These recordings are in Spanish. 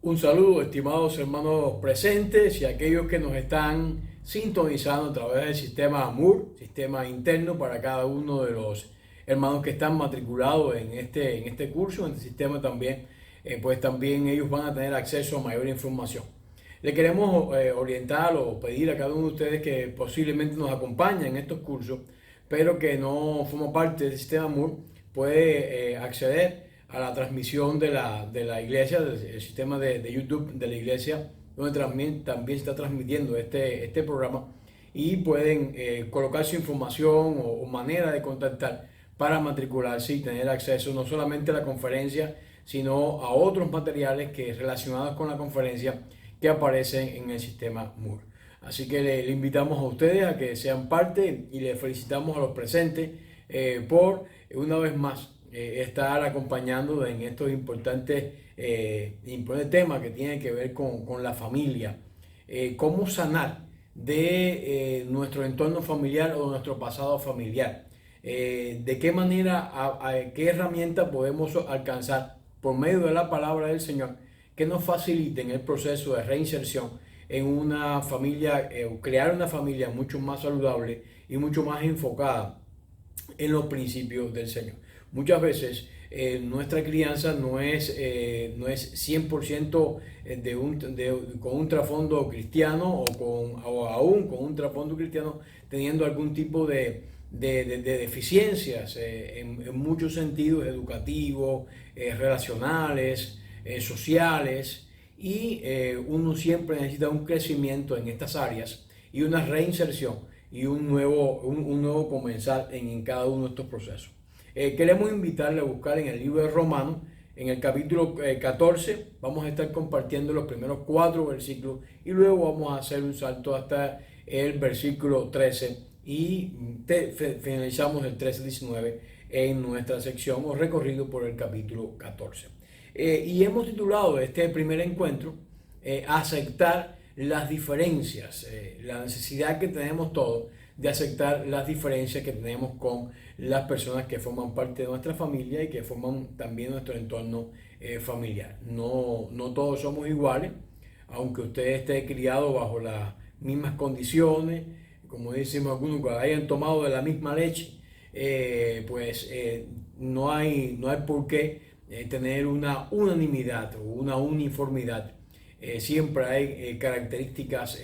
Un saludo, estimados hermanos presentes y aquellos que nos están sintonizando a través del sistema AMUR, sistema interno para cada uno de los hermanos que están matriculados en este curso, en este sistema también, pues también ellos van a tener acceso a mayor información. Le queremos orientar o pedir a cada uno de ustedes que posiblemente nos acompañen en estos cursos, pero que no forma parte del sistema AMUR, puede acceder a la transmisión de la iglesia, del sistema de YouTube de la iglesia, donde también se está transmitiendo este programa, y pueden colocar su información o manera de contactar para matricularse y tener acceso no solamente a la conferencia, sino a otros materiales relacionados con la conferencia que aparecen en el sistema MUR. Así que le invitamos a ustedes a que sean parte y le felicitamos a los presentes por una vez más estar acompañando en estos importantes temas que tienen que ver con la familia. Cómo sanar de nuestro entorno familiar o nuestro pasado familiar. De qué manera, qué herramientas podemos alcanzar por medio de la palabra del Señor que nos faciliten el proceso de reinserción en una familia, crear una familia mucho más saludable y mucho más enfocada en los principios del Señor. Muchas veces nuestra crianza no es 100% con un trasfondo cristiano o aún con un trasfondo cristiano teniendo algún tipo de deficiencias en muchos sentidos educativos, relacionales, sociales, y uno siempre necesita un crecimiento en estas áreas y una reinserción y un nuevo comenzar en cada uno de estos procesos. Queremos invitarle a buscar en el libro de Romanos, en el capítulo 14, vamos a estar compartiendo los primeros 4 versículos y luego vamos a hacer un salto hasta el versículo 13 y finalizamos el 13-19 en nuestra sección o recorrido por el capítulo 14. Y hemos titulado este primer encuentro aceptar las diferencias, la necesidad que tenemos todos de aceptar las diferencias que tenemos con las personas que forman parte de nuestra familia y que forman también nuestro entorno familiar. No todos somos iguales, aunque usted esté criado bajo las mismas condiciones, como decimos algunos, que hayan tomado de la misma leche, no hay por qué tener una unanimidad o una uniformidad. Siempre hay características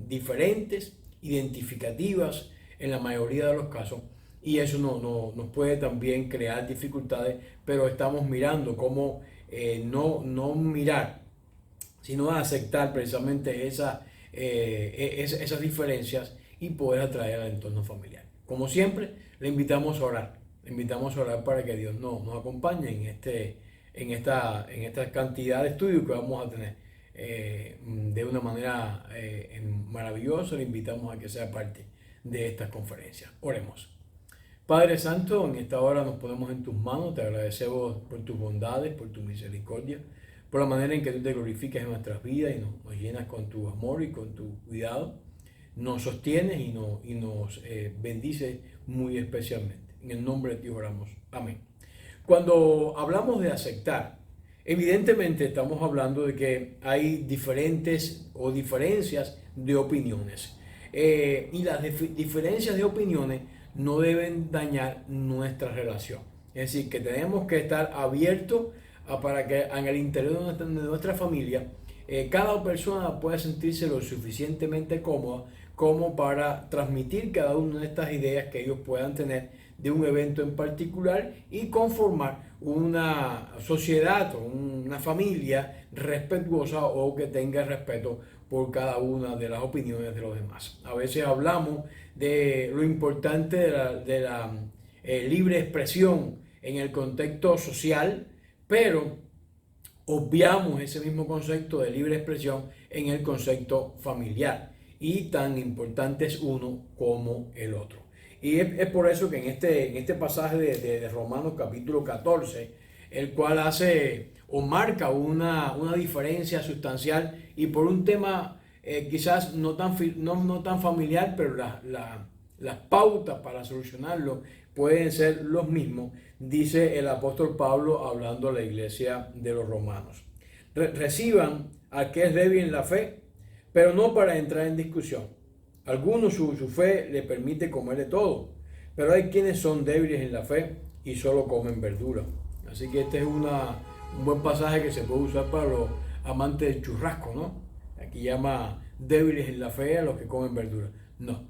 diferentes, identificativas en la mayoría de los casos, y eso nos puede también crear dificultades, pero estamos mirando cómo no mirar, sino aceptar precisamente esas diferencias y poder atraer al entorno familiar. Como siempre, le invitamos a orar. Le invitamos a orar para que Dios nos acompañe en esta cantidad de estudios que vamos a tener. De una manera maravillosa, le invitamos a que sea parte de estas conferencias. Oremos. Padre Santo, en esta hora nos ponemos en tus manos, te agradecemos por tus bondades, por tu misericordia, por la manera en que tú te glorificas en nuestras vidas y nos llenas con tu amor y con tu cuidado, nos sostienes y nos bendices muy especialmente. En el nombre de Dios oramos. Amén. Cuando hablamos de aceptar, evidentemente estamos hablando de que hay diferentes o diferencias de opiniones. Y las diferencias de opiniones no deben dañar nuestra relación. Es decir, que tenemos que estar abiertos para que en el interior de nuestra familia cada persona pueda sentirse lo suficientemente cómoda como para transmitir cada una de estas ideas que ellos puedan tener de un evento en particular y conformar una sociedad o una familia respetuosa o que tenga respeto por cada una de las opiniones de los demás. A veces hablamos de lo importante de la libre expresión en el contexto social, pero obviamos ese mismo concepto de libre expresión en el concepto familiar, y tan importante es uno como el otro. Y es por eso que en este pasaje de Romanos capítulo 14, el cual hace o marca una diferencia sustancial y por un tema quizás no tan familiar, pero las pautas para solucionarlo pueden ser los mismos, dice el apóstol Pablo hablando a la iglesia de los romanos. Reciban al que es débil en la fe, pero no para entrar en discusión. Algunos su fe le permite comer de todo, pero hay quienes son débiles en la fe y solo comen verdura. Así que este es un buen pasaje que se puede usar para los amantes del churrasco, ¿no? Aquí llama débiles en la fe a los que comen verdura. No,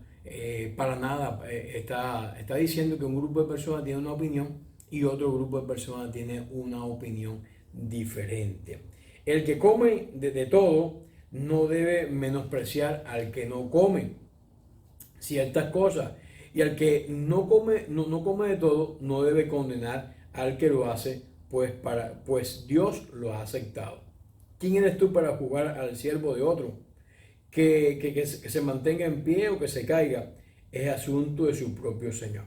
para nada. Está diciendo que un grupo de personas tiene una opinión y otro grupo de personas tiene una opinión diferente. El que come de todo no debe menospreciar al que no come ciertas cosas. Y al que no come de todo, no debe condenar al que lo hace, pues Dios lo ha aceptado. ¿Quién eres tú para jugar al siervo de otro? Que se mantenga en pie o que se caiga es asunto de su propio Señor.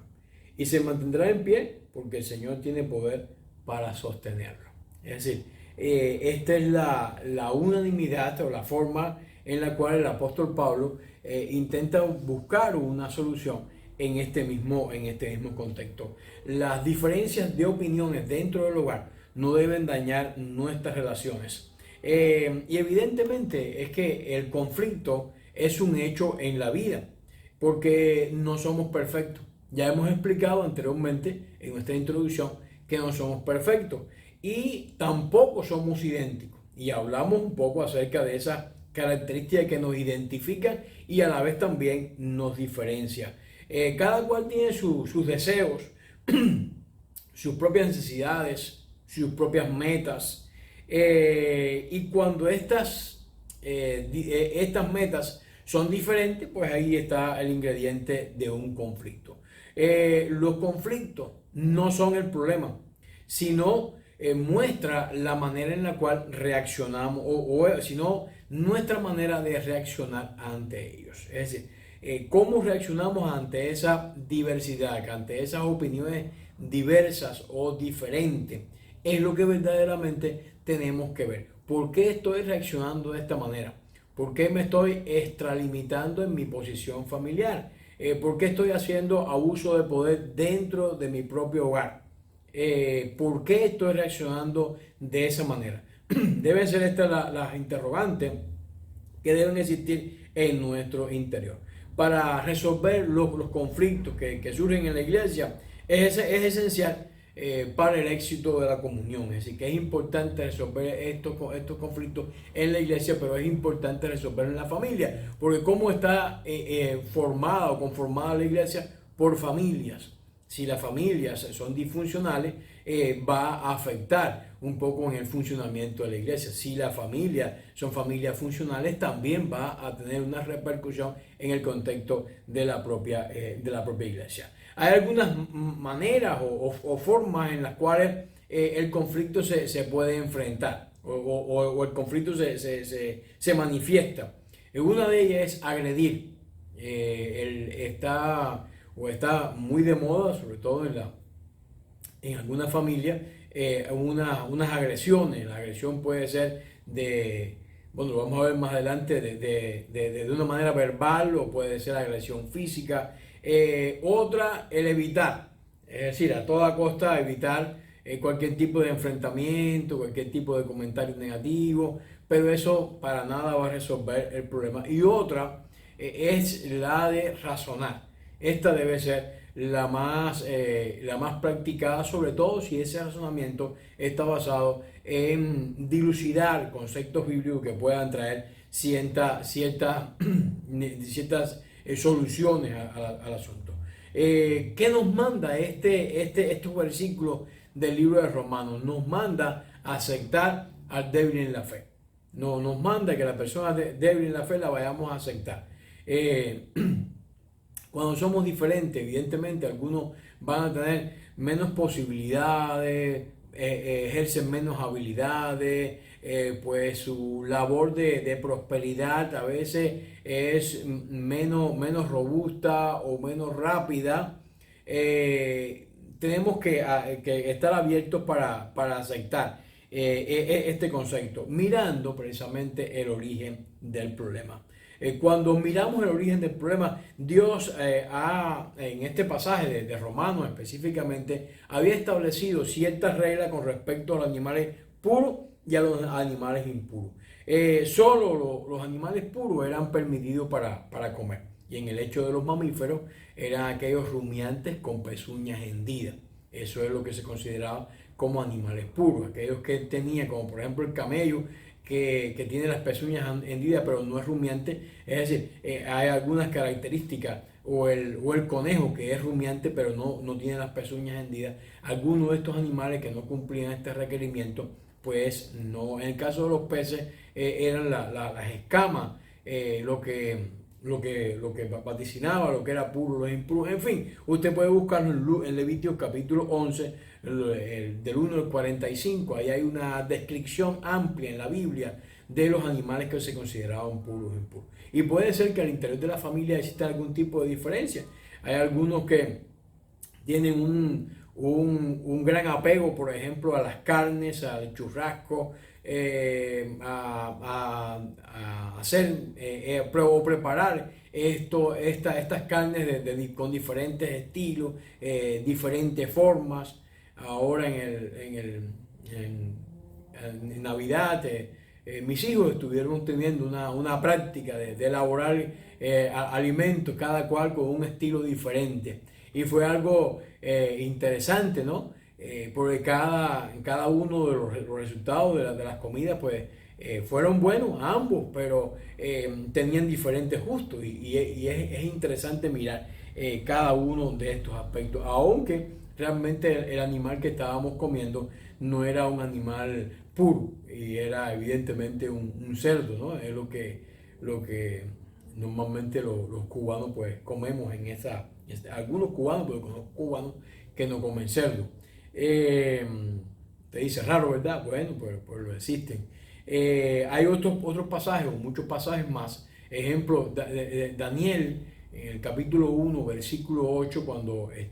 Y se mantendrá en pie porque el Señor tiene poder para sostenerlo. Es decir, esta es la unanimidad o la forma en la cual el apóstol Pablo intenta buscar una solución en este mismo contexto. Las diferencias de opiniones dentro del hogar no deben dañar nuestras relaciones. Y evidentemente es que el conflicto es un hecho en la vida, porque no somos perfectos. Ya hemos explicado anteriormente en nuestra introducción que no somos perfectos y tampoco somos idénticos. Y hablamos un poco acerca de esas características que nos identifican y a la vez también nos diferencian. Cada cual tiene sus deseos, sus propias necesidades, sus propias metas. Y cuando estas metas son diferentes, pues ahí está el ingrediente de un conflicto. Los conflictos no son el problema, sino muestra la manera en la cual reaccionamos, sino nuestra manera de reaccionar ante ellos. Es decir, cómo reaccionamos ante esa diversidad, ante esas opiniones diversas o diferentes, es lo que verdaderamente tenemos que ver. ¿Por qué estoy reaccionando de esta manera? ¿Por qué me estoy extralimitando en mi posición familiar? ¿Por qué estoy haciendo abuso de poder dentro de mi propio hogar? ¿Por qué estoy reaccionando de esa manera? Deben ser estas las interrogantes que deben existir en nuestro interior. Para resolver los conflictos que surgen en la iglesia, es esencial para el éxito de la comunión. Es decir, que es importante resolver estos conflictos en la iglesia, pero es importante resolverlo en la familia, porque cómo está formada o conformada la iglesia por familias. Si las familias son disfuncionales, va a afectar un poco en el funcionamiento de la iglesia. Si las familias son familias funcionales, también va a tener una repercusión en el contexto de la propia iglesia. Hay algunas maneras o formas en las cuales el conflicto se puede enfrentar o el conflicto se manifiesta. Una de ellas es agredir. Está muy de moda, sobre todo en algunas familias, unas agresiones. La agresión puede ser lo vamos a ver más adelante, de una manera verbal o puede ser agresión física. Otra, el evitar, es decir, a toda costa evitar cualquier tipo de enfrentamiento, cualquier tipo de comentario negativo, pero eso para nada va a resolver el problema. Y otra es la de razonar. Esta debe ser la más practicada, sobre todo si ese razonamiento está basado en dilucidar conceptos bíblicos que puedan traer ciertas soluciones al asunto. ¿Qué nos manda estos versículos del libro de Romanos? Nos manda a aceptar al débil en la fe. Nos manda que la persona débil en la fe la vayamos a aceptar. Cuando somos diferentes, evidentemente algunos van a tener menos posibilidades, ejercen menos habilidades, pues su labor de prosperidad a veces es menos robusta o menos rápida. Tenemos que estar abiertos para aceptar este concepto, mirando precisamente el origen del problema. Cuando miramos el origen del problema, Dios en este pasaje de Romanos específicamente, había establecido ciertas reglas con respecto a los animales puros y a los animales impuros. Solo los animales puros eran permitidos para comer. Y en el hecho de los mamíferos eran aquellos rumiantes con pezuñas hendidas. Eso es lo que se consideraba como animales puros. Aquellos que tenían, como por ejemplo el camello, que tiene las pezuñas hendidas pero no es rumiante. Es decir, hay algunas características, o el conejo que es rumiante pero no tiene las pezuñas hendidas. Algunos de estos animales que no cumplían este requerimiento, pues no. En el caso de los peces, eran las escamas, lo que vaticinaba lo que era puro, los impuros. En fin, usted puede buscarlo en Levíticos capítulo 11, del 1 al 45. Ahí hay una descripción amplia en la Biblia de los animales que se consideraban puros e impuros. Y puede ser que al interior de la familia exista algún tipo de diferencia. Hay algunos que tienen un gran apego, por ejemplo, a las carnes, al churrasco, a hacer o preparar estas carnes con diferentes estilos, diferentes formas. Ahora en Navidad, mis hijos estuvieron teniendo una práctica de elaborar alimentos, cada cual con un estilo diferente. Y fue algo interesante, ¿no? Porque cada uno de los resultados de las comidas, pues, fueron buenos ambos, pero tenían diferentes gustos. Y es interesante mirar cada uno de estos aspectos, aunque realmente el animal que estábamos comiendo no era un animal puro, y era evidentemente un cerdo, ¿no? Es lo que normalmente los cubanos pues comemos algunos cubanos, porque conozco cubanos que no comen cerdo. Te dice raro, ¿verdad? Bueno, pues lo existen. Hay otros pasajes, o muchos pasajes más. Ejemplo, de Daniel, en el capítulo 1, versículo 8, cuando es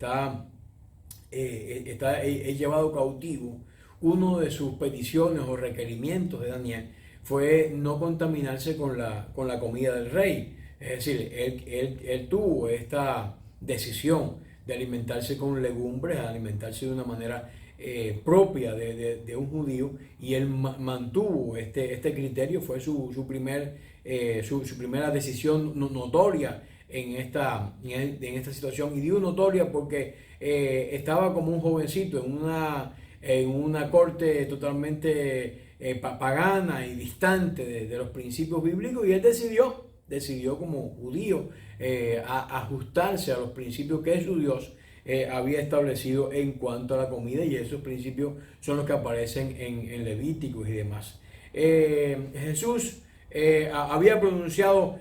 llevado cautivo. Uno de sus peticiones o requerimientos de Daniel fue no contaminarse con la comida del rey. Es decir, él tuvo esta decisión de alimentarse con legumbres, alimentarse de una manera propia de un judío, y él mantuvo este criterio. Fue su primera decisión notoria en esta situación. Y digo notoria porque estaba como un jovencito en una corte totalmente pagana y distante de los principios bíblicos, y él decidió como judío ajustarse a los principios que su Dios había establecido en cuanto a la comida, y esos principios son los que aparecen en Levíticos y demás. Jesús había pronunciado,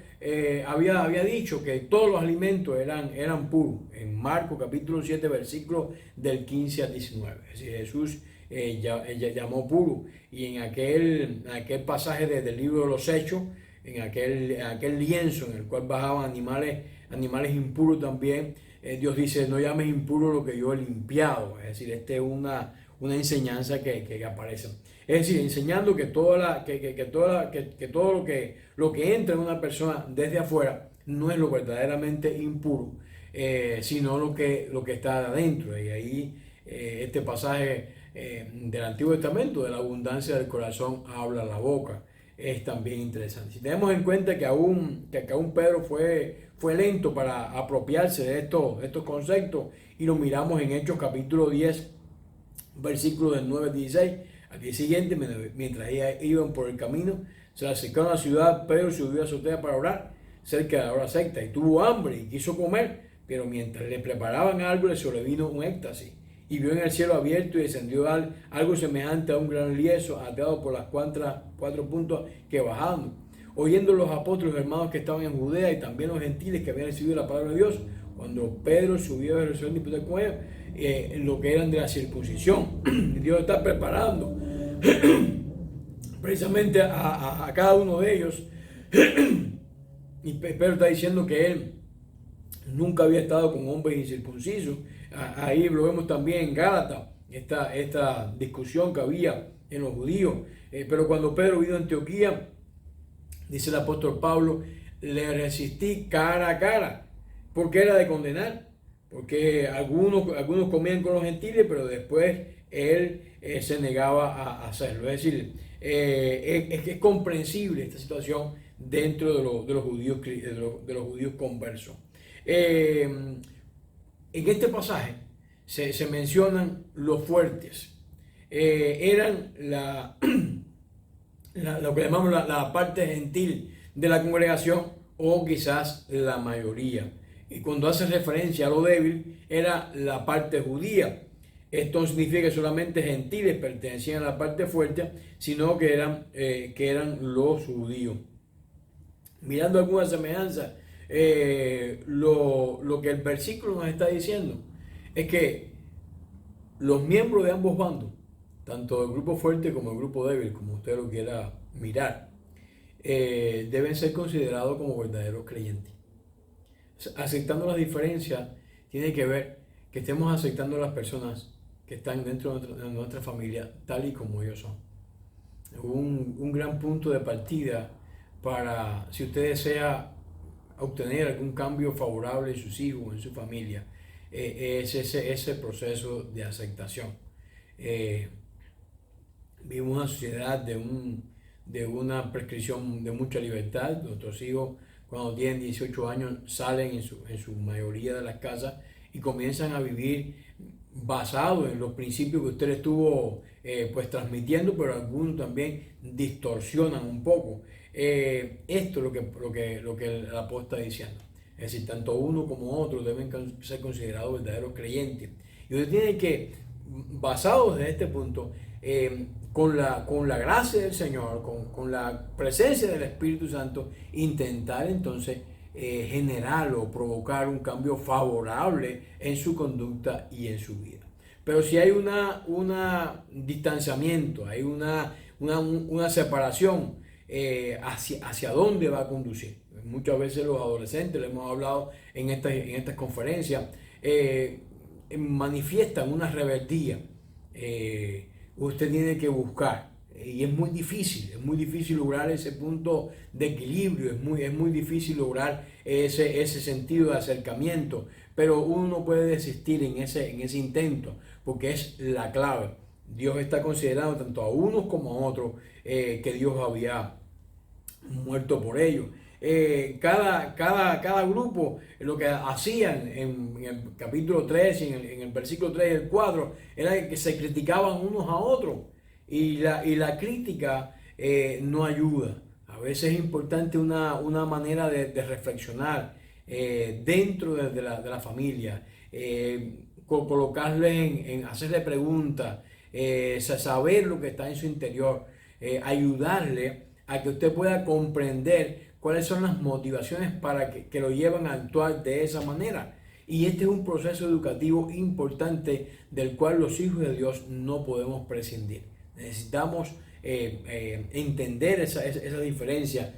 había dicho que todos los alimentos eran puros, en Marcos capítulo 7, versículos del 15 al 19. Es decir, Jesús llamó puro, y en aquel pasaje del libro de los Hechos, en aquel lienzo en el cual bajaban animales impuros también, Dios dice: no llames impuro lo que yo he limpiado. Es decir, esta es una enseñanza que aparece. Es decir, enseñando que todo lo que entra en una persona desde afuera no es lo verdaderamente impuro, sino lo que está adentro. Y ahí este pasaje del Antiguo Testamento, de la abundancia del corazón habla la boca, es también interesante. Si tenemos en cuenta que aún Pedro fue lento para apropiarse de estos conceptos, y lo miramos en Hechos capítulo 10, versículos del 9 al 16. Al día siguiente, mientras iban por el camino, se le acercaron a la ciudad. Pedro subió a la azotea para orar cerca de la hora sexta, y tuvo hambre y quiso comer, pero mientras le preparaban algo, le sobrevino un éxtasis, y vio en el cielo abierto y descendió algo semejante a un gran lienzo atado por las cuatro puntas que bajaban. Oyendo los apóstoles hermanos que estaban en Judea, y también los gentiles que habían recibido la palabra de Dios, cuando Pedro subió a Jerusalén y puso con ellos, lo que eran de la circuncisión. Dios está preparando precisamente a cada uno de ellos. Y Pedro está diciendo que él nunca había estado con hombres incircuncisos. Ahí lo vemos también en Gálatas, esta discusión que había en los judíos. Pero cuando Pedro vino a Antioquía, dice el apóstol Pablo, le resistí cara a cara, porque era de condenar, porque algunos comían con los gentiles, pero después él se negaba a hacerlo. Es decir, es comprensible esta situación dentro de los judíos, de los judíos conversos. En este pasaje se mencionan los fuertes. Eran lo que llamamos la parte gentil de la congregación, o quizás la mayoría. Y cuando hace referencia a lo débil, era la parte judía. Esto no significa que solamente gentiles pertenecían a la parte fuerte, sino que eran los judíos. Mirando alguna semejanza, lo que el versículo nos está diciendo es que los miembros de ambos bandos, tanto el grupo fuerte como el grupo débil, como usted lo quiera mirar, deben ser considerados como verdaderos creyentes. Aceptando las diferencias tiene que ver que estemos aceptando a las personas que están dentro de nuestra familia tal y como ellos son. Un gran punto de partida para, si usted desea obtener algún cambio favorable en sus hijos, en su familia, es ese proceso de aceptación. Vivimos una sociedad de una prescripción de mucha libertad. Nuestros hijos, cuando tienen 18 años, salen en su mayoría de las casas y comienzan a vivir basados en los principios que usted estuvo pues transmitiendo, pero algunos también distorsionan un poco. Esto es lo que el apóstol está diciendo. Es decir, tanto uno como otro deben ser considerados verdaderos creyentes. Y usted tiene que, basados en este punto, con la gracia del Señor, con la presencia del Espíritu Santo, intentar entonces generar o provocar un cambio favorable en su conducta y en su vida. Pero si hay un distanciamiento, hay una separación, hacia dónde va a conducir. Muchas veces los adolescentes, le hemos hablado en estas conferencias, manifiestan una rebeldía. Usted tiene que buscar, y es muy difícil lograr ese punto de equilibrio, es muy difícil lograr ese sentido de acercamiento, pero uno no puede desistir en ese intento, porque es la clave. Dios está considerando tanto a unos como a otros, que Dios había muerto por ellos. Cada grupo, lo que hacían en el capítulo 3 y en el versículo 3 y el 4, era que se criticaban unos a otros, y la crítica no ayuda. A veces es importante una manera de reflexionar dentro de la familia, colocarle hacerle preguntas, saber lo que está en su interior, ayudarle a que usted pueda comprender cuáles son las motivaciones para que lo llevan a actuar de esa manera. Y este es un proceso educativo importante del cual los hijos de Dios no podemos prescindir. Necesitamos entender esa diferencia.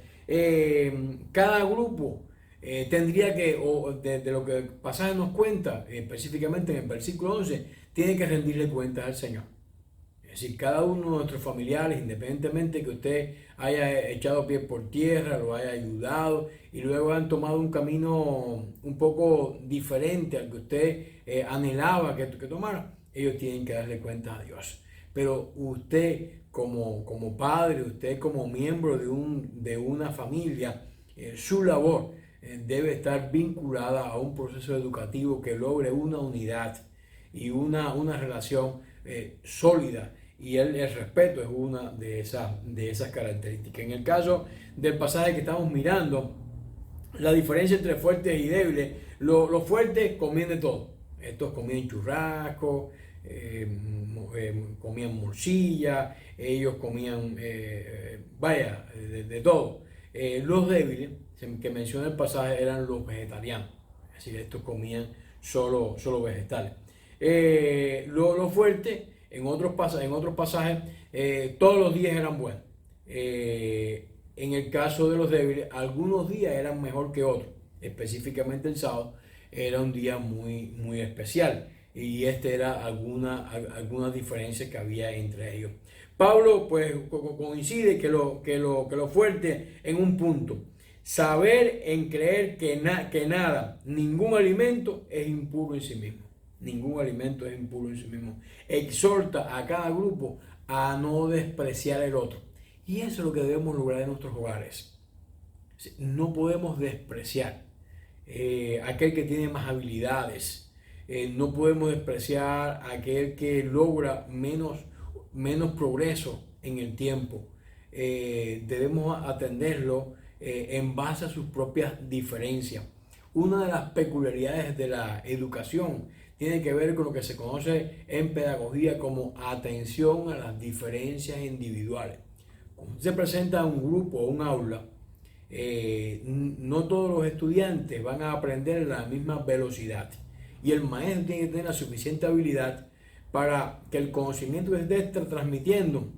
Cada grupo tendría que, de lo que el pasaje nos cuenta, específicamente en el versículo 11, tiene que rendirle cuentas al Señor. Es decir, cada uno de nuestros familiares, independientemente que usted haya echado pies por tierra, lo haya ayudado y luego han tomado un camino un poco diferente al que usted anhelaba que tomara, ellos tienen que darle cuentas a Dios. Pero usted como padre, usted como miembro de una familia, su labor debe estar vinculada a un proceso educativo que logre una unidad y una relación sólida. Y el respeto es una de esas características. En el caso del pasaje que estamos mirando, la diferencia entre fuertes y débiles, los fuertes comían de todo. Estos comían churrasco, comían morcilla, ellos comían, de todo. Los débiles, que menciona el pasaje, eran los vegetarianos. Es decir, estos comían solo vegetales. Los fuertes, en otros pasajes, todos los días eran buenos. En el caso de los débiles, algunos días eran mejor que otros. Específicamente el sábado era un día muy especial. Y era alguna diferencia que había entre ellos. Pablo pues coincide que lo fuerte en un punto. Saber en creer que nada, ningún alimento es impuro en sí mismo. Ningún alimento es impuro en sí mismo. Exhorta a cada grupo a no despreciar el otro. Y eso es lo que debemos lograr en nuestros hogares. No podemos despreciar aquel que tiene más habilidades. No podemos despreciar aquel que logra menos progreso en el tiempo. Debemos atenderlo en base a sus propias diferencias. Una de las peculiaridades de la educación tiene que ver con lo que se conoce en pedagogía como atención a las diferencias individuales. Cuando se presenta un grupo o un aula, no todos los estudiantes van a aprender a la misma velocidad y el maestro tiene que tener la suficiente habilidad para que el conocimiento que se esté transmitiendo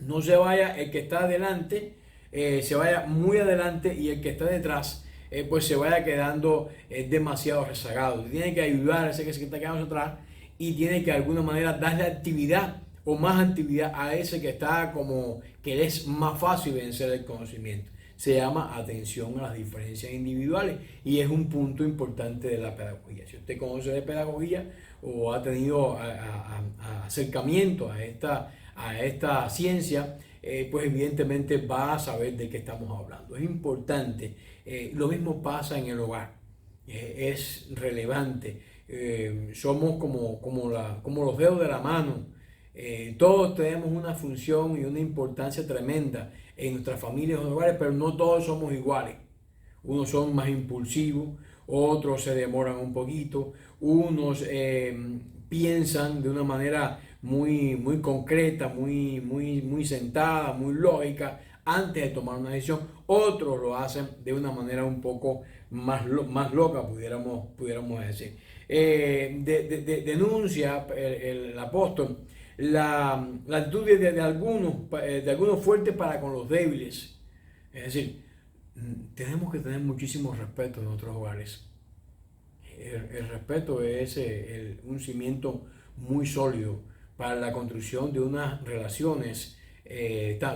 no se vaya, el que está adelante se vaya muy adelante y el que está detrás pues se vaya quedando demasiado rezagado. Tiene que ayudar a ese que se está quedando atrás y tiene que de alguna manera darle actividad o más actividad a ese que está como que es más fácil vencer el conocimiento. Se llama atención a las diferencias individuales y es un punto importante de la pedagogía. Si usted conoce de pedagogía o ha tenido acercamiento a esta ciencia, pues evidentemente va a saber de qué estamos hablando. Es importante. Lo mismo pasa en el hogar. Es relevante. Somos como los dedos de la mano. Todos tenemos una función y una importancia tremenda en nuestras familias o hogares, pero no todos somos iguales. Unos son más impulsivos, otros se demoran un poquito, unos piensan de una manera muy concreta, muy sentada, muy lógica antes de tomar una decisión. Otros lo hacen de una manera un poco más loca, pudiéramos decir. Denuncia el apóstol la actitud de algunos fuertes para con los débiles. Es decir, tenemos que tener muchísimo respeto en nuestros hogares. El respeto es un cimiento muy sólido para la construcción de unas relaciones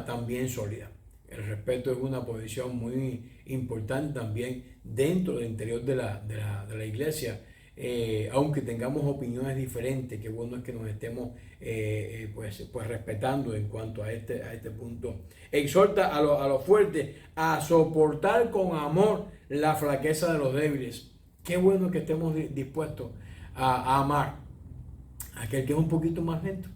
también sólidas. El respeto es una posición muy importante también dentro del interior de la iglesia. Aunque tengamos opiniones diferentes, qué bueno es que nos estemos pues respetando en cuanto a este punto. Exhorta a los fuertes a soportar con amor la flaqueza de los débiles. Qué bueno que estemos dispuestos a amar a aquel que es un poquito más lento,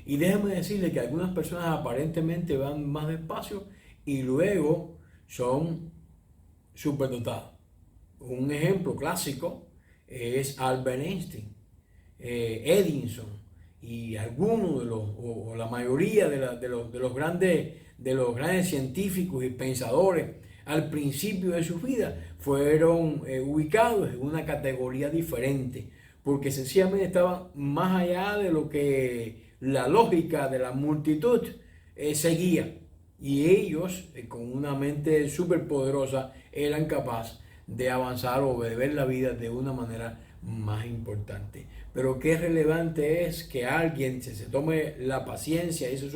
y déjame decirle que algunas personas aparentemente van más despacio y luego son superdotados. Un ejemplo clásico es Albert Einstein, Edison y algunos o la mayoría de los grandes científicos y pensadores al principio de su vida fueron ubicados en una categoría diferente, porque sencillamente estaban más allá de lo que la lógica de la multitud seguía. Y ellos, con una mente súper poderosa, eran capaces de avanzar o de ver la vida de una manera más importante. Pero qué relevante es que alguien se tome la paciencia. Eso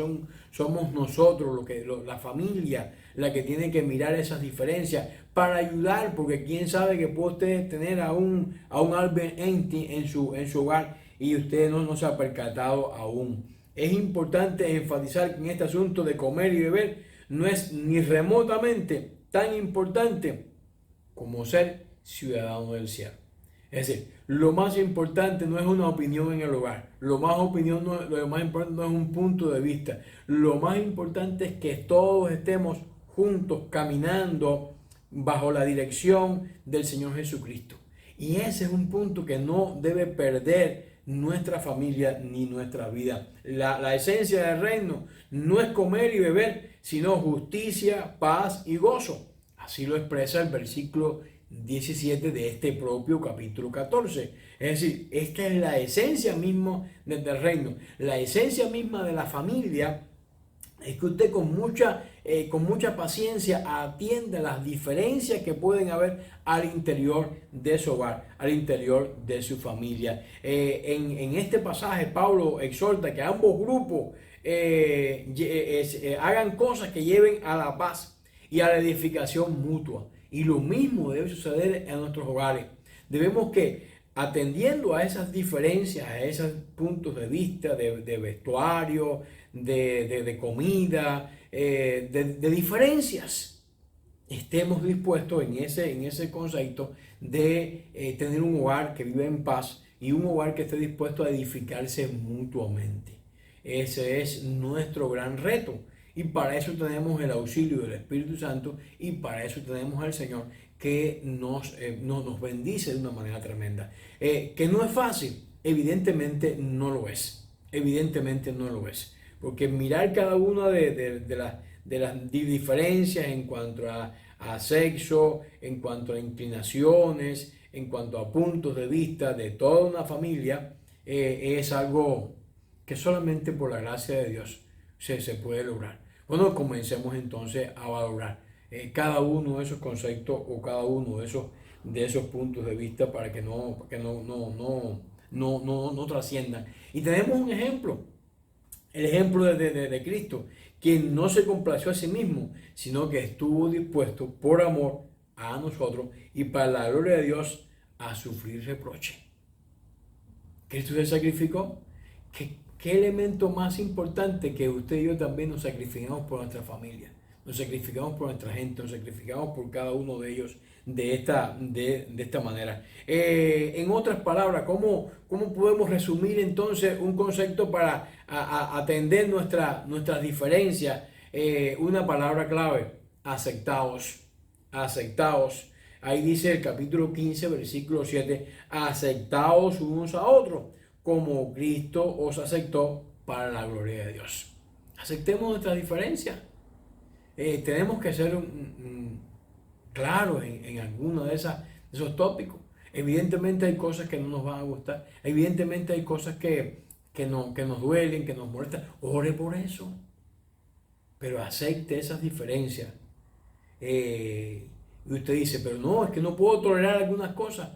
somos nosotros, la familia, la que tiene que mirar esas diferencias para ayudar, porque quién sabe que puede usted tener a un Albert Einstein en su hogar y usted no se ha percatado aún. Es importante enfatizar que en este asunto de comer y beber no es ni remotamente tan importante como ser ciudadano del cielo. Es decir, lo más importante no es una opinión en el hogar, lo más importante no es un punto de vista, lo más importante es que todos estemos juntos caminando bajo la dirección del Señor Jesucristo. Y ese es un punto que no debe perder nuestra familia ni nuestra vida. La esencia del reino no es comer y beber, sino justicia, paz y gozo. Así lo expresa el versículo 17 de este propio capítulo 14. Es decir, esta es la esencia misma del reino. La esencia misma de la familia es que usted con mucha paciencia atienda las diferencias que pueden haber al interior de su hogar, al interior de su familia. En este pasaje Pablo exhorta que ambos grupos hagan cosas que lleven a la paz y a la edificación mutua. Y lo mismo debe suceder en nuestros hogares. Debemos que, atendiendo a esas diferencias, a esos puntos de vista, de vestuario, de comida, de diferencias, estemos dispuestos en ese concepto de tener un hogar que vive en paz y un hogar que esté dispuesto a edificarse mutuamente. Ese es nuestro gran reto. Y para eso tenemos el auxilio del Espíritu Santo y para eso tenemos al Señor que nos bendice de una manera tremenda. Que no es fácil, evidentemente no lo es. Evidentemente no lo es. Porque mirar cada una de las diferencias en cuanto a sexo, en cuanto a inclinaciones, en cuanto a puntos de vista de toda una familia, es algo que solamente por la gracia de Dios se puede lograr. Bueno, comencemos entonces a valorar cada uno de esos conceptos o cada uno de esos puntos de vista para que no trasciendan. Y tenemos un ejemplo, el ejemplo de Cristo, quien no se complació a sí mismo, sino que estuvo dispuesto por amor a nosotros y para la gloria de Dios a sufrir reproche. Cristo se sacrificó. ¿Qué elemento más importante que usted y yo también nos sacrificamos por nuestra familia? Nos sacrificamos por nuestra gente, nos sacrificamos por cada uno de ellos de esta manera. En otras palabras, ¿cómo podemos resumir entonces un concepto para atender nuestras diferencias? Una palabra clave: aceptaos, aceptaos. Ahí dice el capítulo 15, versículo 7, aceptaos unos a otros, como Cristo os aceptó para la gloria de Dios. Aceptemos nuestras diferencias. Tenemos que ser claros en alguno de esos tópicos. Evidentemente hay cosas que no nos van a gustar. Evidentemente hay cosas que nos duelen, que nos molestan. Ore por eso. Pero acepte esas diferencias. Y usted dice, pero no, es que no puedo tolerar algunas cosas.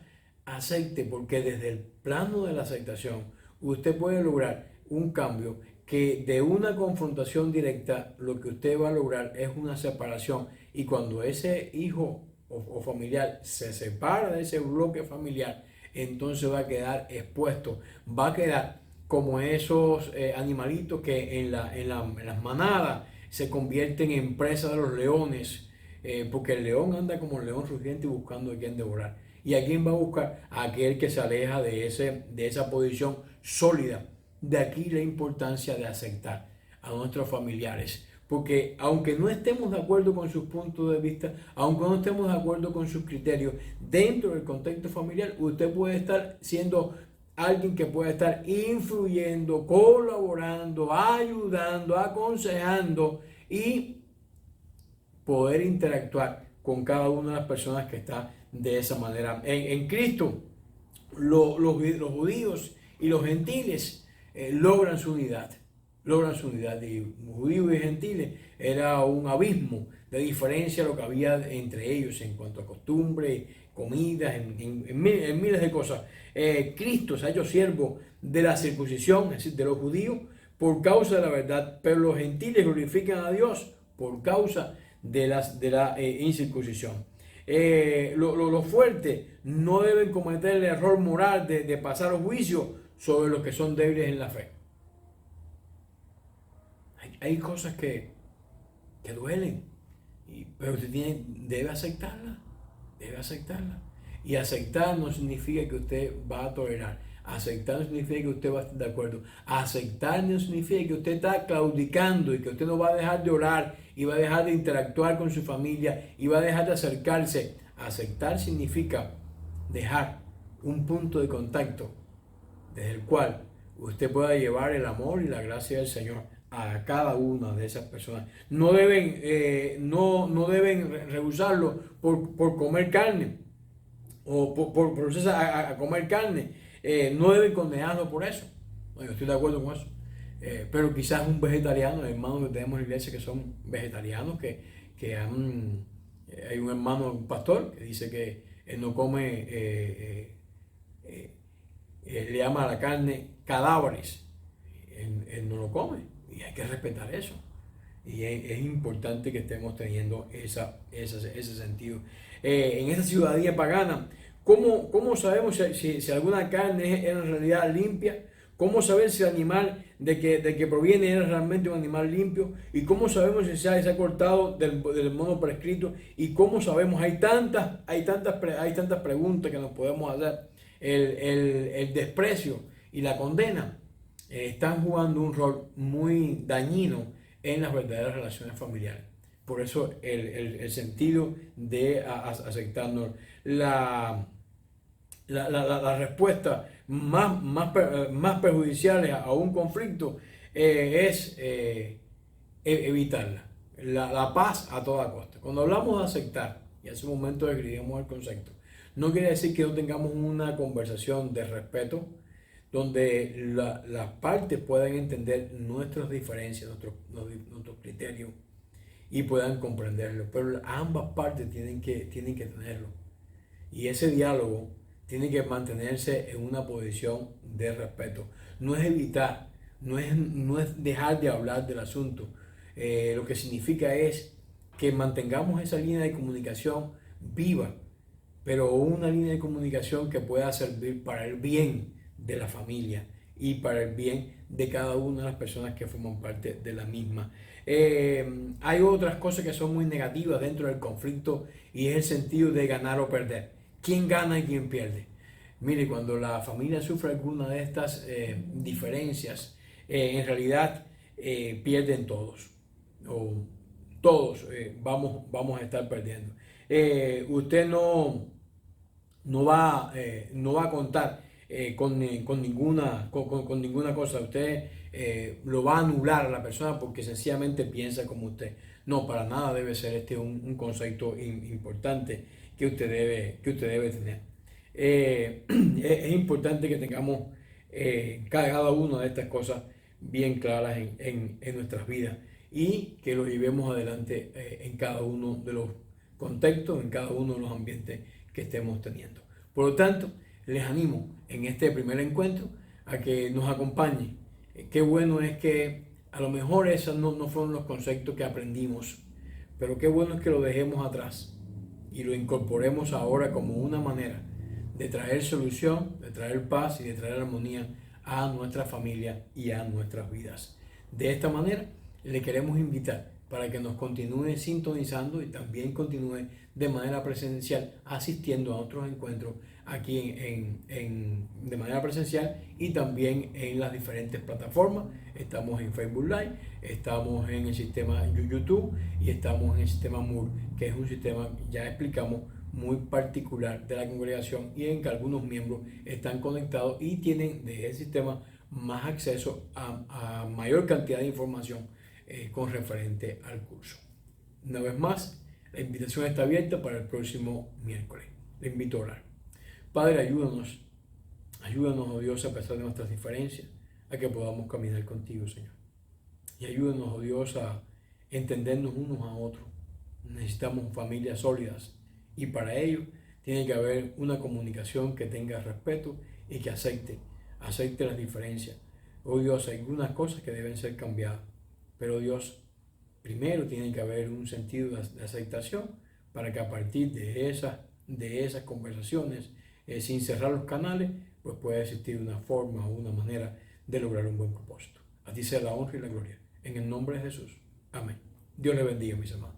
Acepte, porque desde el plano de la aceptación usted puede lograr un cambio que de una confrontación directa lo que usted va a lograr es una separación, y cuando ese hijo o familiar se separa de ese bloque familiar, entonces va a quedar expuesto, va a quedar como esos animalitos que en las manadas se convierten en presa de los leones, porque el león anda como el león rugiente buscando a quien devorar. ¿Y a quién va a buscar? A aquel que se aleja de esa posición sólida. De aquí la importancia de aceptar a nuestros familiares. Porque aunque no estemos de acuerdo con sus puntos de vista, aunque no estemos de acuerdo con sus criterios, dentro del contexto familiar, usted puede estar siendo alguien que puede estar influyendo, colaborando, ayudando, aconsejando y poder interactuar con cada una de las personas que está de esa manera. En Cristo, los judíos y los gentiles logran su unidad. Logran su unidad. Y judíos y gentiles era un abismo de diferencia lo que había entre ellos en cuanto a costumbres, comidas, en miles de cosas. Cristo se ha hecho siervo de la circuncisión, es decir, de los judíos, por causa de la verdad, pero los gentiles glorifican a Dios por causa de la incircuncisión. Los fuertes no deben cometer el error moral de pasar juicio sobre los que son débiles en la fe. Hay cosas que duelen, pero usted debe aceptarlas, debe aceptarlas. Y aceptar no significa que usted va a tolerar. Aceptar no significa que usted va a estar de acuerdo. Aceptar no significa que usted está claudicando y que usted no va a dejar de orar y va a dejar de interactuar con su familia y va a dejar de acercarse. Aceptar significa dejar un punto de contacto desde el cual usted pueda llevar el amor y la gracia del Señor a cada una de esas personas. No deben rehusarlo por comer carne o por proceder a comer carne. No deben condenarlo por eso. Bueno, yo estoy de acuerdo con eso. Pero quizás un vegetariano, hermanos que tenemos en la iglesia que son vegetarianos, hay un hermano, un pastor, que dice que él no come, le llama a la carne cadáveres. Él no lo come y hay que respetar eso. Y es importante que estemos teniendo ese sentido. En esa ciudadanía pagana, ¿cómo sabemos si alguna carne es en realidad limpia? ¿Cómo saber si el animal de que proviene es realmente un animal limpio? ¿Y cómo sabemos si se ha cortado del modo prescrito? ¿Y cómo sabemos? Hay tantas preguntas que nos podemos hacer. El desprecio y la condena están jugando un rol muy dañino en las verdaderas relaciones familiares. Por eso el sentido de aceptarnos la respuesta más perjudiciales a un conflicto es evitarla. La paz a toda costa. Cuando hablamos de aceptar, y hace un momento describimos el concepto, no quiere decir que no tengamos una conversación de respeto donde las partes puedan entender nuestras diferencias, nuestros criterios y puedan comprenderlo. Pero ambas partes tienen que tenerlo. Y ese diálogo tiene que mantenerse en una posición de respeto. No es evitar, no es dejar de hablar del asunto. Lo que significa es que mantengamos esa línea de comunicación viva, pero una línea de comunicación que pueda servir para el bien de la familia y para el bien de cada una de las personas que forman parte de la misma. Hay otras cosas que son muy negativas dentro del conflicto y es el sentido de ganar o perder. ¿Quién gana y quién pierde? Mire, cuando la familia sufre alguna de estas diferencias, en realidad pierden todos, o todos vamos a estar perdiendo. Usted no va a contar con ninguna cosa. Usted lo va a anular a la persona porque sencillamente piensa como usted. No, para nada debe ser este un concepto importante que usted debe tener. Es importante que tengamos cada una de estas cosas bien claras en nuestras vidas y que lo llevemos adelante en cada uno de los contextos, en cada uno de los ambientes que estemos teniendo. Por lo tanto, les animo en este primer encuentro a que nos acompañen. Qué bueno es que a lo mejor esos no fueron los conceptos que aprendimos, pero qué bueno es que lo dejemos atrás y lo incorporemos ahora como una manera de traer solución, de traer paz y de traer armonía a nuestra familia y a nuestras vidas. De esta manera, le queremos invitar para que nos continúe sintonizando y también continúe de manera presencial asistiendo a otros encuentros aquí de manera presencial y también en las diferentes plataformas. Estamos en Facebook Live, estamos en el sistema YouTube y estamos en el sistema Moore, que es un sistema, ya explicamos, muy particular de la congregación y en que algunos miembros están conectados y tienen de ese sistema más acceso a mayor cantidad de información con referente al curso. Una vez más, la invitación está abierta para el próximo miércoles. Le invito a orar. Padre, ayúdanos, oh Dios, a pesar de nuestras diferencias, a que podamos caminar contigo, Señor. Y ayúdanos, oh Dios, a entendernos unos a otros. Necesitamos familias sólidas y para ello tiene que haber una comunicación que tenga respeto y que acepte las diferencias. Oh Dios, hay algunas cosas que deben ser cambiadas, pero Dios, primero tiene que haber un sentido de aceptación para que a partir de esas conversaciones, sin cerrar los canales, pues pueda existir una forma o una manera de lograr un buen propósito. A ti sea la honra y la gloria. En el nombre de Jesús. Amén. Dios le bendiga, mis hermanos.